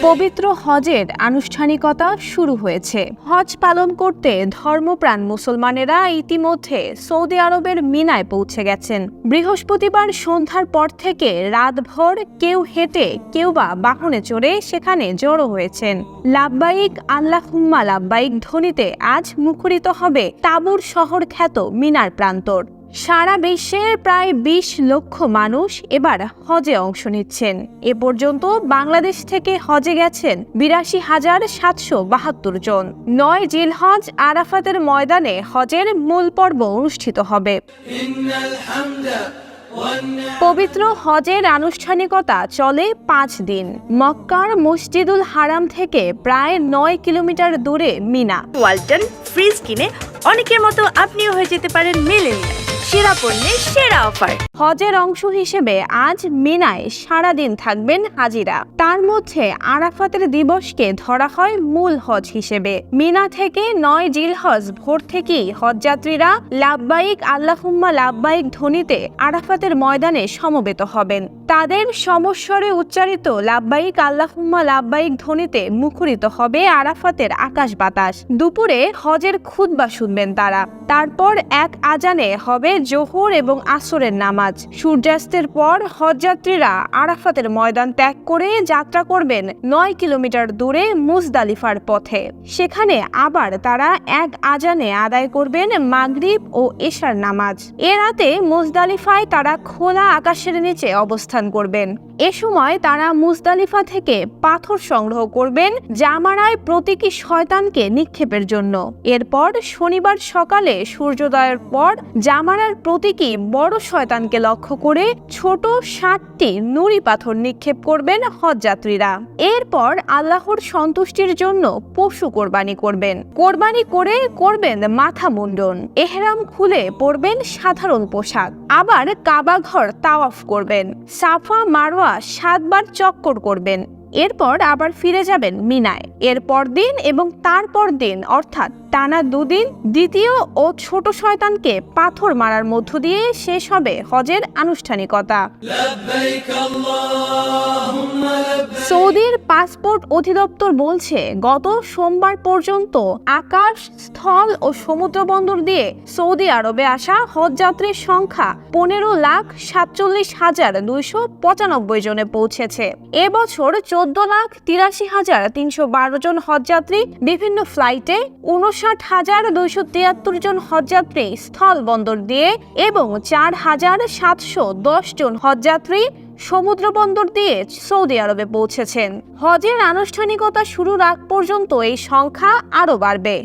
পবিত্র হজের আনুষ্ঠানিকতা শুরু হয়েছে। হজ পালন করতে ধর্মপ্রাণ মুসলমানেরা ইতিমধ্যে সৌদি আরবের মিনায় পৌঁছে গেছেন। বৃহস্পতিবার সন্ধ্যার পর থেকে রাতভর কেউ হেঁটে কেউ বা বাহনে চড়ে সেখানে জড়ো হয়েছেন। লাব্বাইক আল্লাহুম্মা লাব্বাইক ধ্বনিতে আজ মুখরিত হবে তাবুর শহর খ্যাত মিনার প্রান্তর। সারা বিশ্বের প্রায় ২০ লক্ষ মানুষ এবার হজে অংশ নিচ্ছেন। এ পর্যন্ত বাংলাদেশ থেকে হজে গেছেন ৮২,৭৭২ জন। ৯ জিলহজ আরাফাতের ময়দানে হজের মূল পর্ব অনুষ্ঠিত হবে। পবিত্র হজের আনুষ্ঠানিকতা চলে ৫ দিন। মক্কার মসজিদুল হারাম থেকে প্রায় ৯ কিলোমিটার দূরে মিনা। ওয়ালটন ফ্রিজ কিনে অনেকের মতো আপনিও হয়ে যেতে পারেন মিলেনিয়াল। সেরা পণ্যের সেরা অফার। হজের অংশ হিসেবে আজ মিনায় সারাদিন থাকবেন হাজিরা। তার মধ্যে আরাফাতের দিবসকে ধরা হয় মূল হজ হিসেবে। মিনা থেকে ৯ জিলহজ ভোর থেকেই হজযাত্রীরা লাব্বাইক আল্লাহুম্মা লাব্বাইক ধ্বনিতে আরাফাতের ময়দানে সমবেত হবেন। তাদের সমস্বরে উচ্চারিত লাব্বাইক আল্লাহুম্মা লাব্বাইক ধ্বনিতে মুখরিত হবে আরাফাতের আকাশ বাতাস। দুপুরে হজের খুতবা শুনবেন তারা। তারপর এক আজানে হবে জোহর এবং আসরের নামাজ। সূর্যাস্তের পর হজযাত্রীরা আরাফাতের ময়দান ত্যাগ করে যাত্রা করবেন ৯ কিলোমিটার দূরে মুজদালিফার পথে। সেখানে আবার তারা এক আজানে আদায় করবেন মাগরিব ও এশার নামাজ। এ রাতে মুজদালিফায় তারা খোলা আকাশের নিচে অবস্থান করবেন। এ সময় তারা মুজদালিফা থেকে পাথর সংগ্রহ করবেন জামারায় প্রতীকী শয়তানকে নিক্ষেপের জন্য। এরপর শনিবার সকালে সূর্যোদয়ের পর জামারার প্রতীকী বড় শয়তানকে লক্ষ্য করে ছোট ৬০টি নুড়ি পাথর নিক্ষেপ করবেন হজযাত্রীরা। এরপর আল্লাহর সন্তুষ্টির জন্য পশু কোরবানি করবেন। কোরবানি করে করবেন মাথা মুন্ডন। এহরাম খুলে পরবেন সাধারণ পোশাক। আবার কাবা ঘর তাওয়াফ করবেন। সাফা মারওয়া ৭ বার চক্কর করবেন। এরপর আবার ফিরে যাবেন মিনায়। এরপর দিন এবং তারপর দিন অর্থাৎ টানা ২ দিন দ্বিতীয় ও ছোট শয়তানকে পাথর মারার মধ্য দিয়ে শেষ হবে হজের আনুষ্ঠানিকতা। সৌদির পাসপোর্ট অধিদপ্তর বলছে, গত সোমবার পর্যন্ত আকাশ, স্থল ও সমুদ্র বন্দর দিয়ে সৌদি আরবে আসা হজযাত্রীর সংখ্যা ১৫,৪৭,২৯৫ জনে পৌঁছেছে। এবছর ১৪,৮৩,৩১২ জন হজযাত্রী বিভিন্ন ফ্লাইটে, ৫৯,২৭৩ জন হজযাত্রী স্থল বন্দর দিয়ে এবং ৪,৭১০ জন হজযাত্রী সমুদ্র বন্দর দিয়ে সৌদি আরবে পৌঁছেছেন। হজের আনুষ্ঠানিকতা শুরুর আগ পর্যন্ত এই সংখ্যা আরও বাড়বে।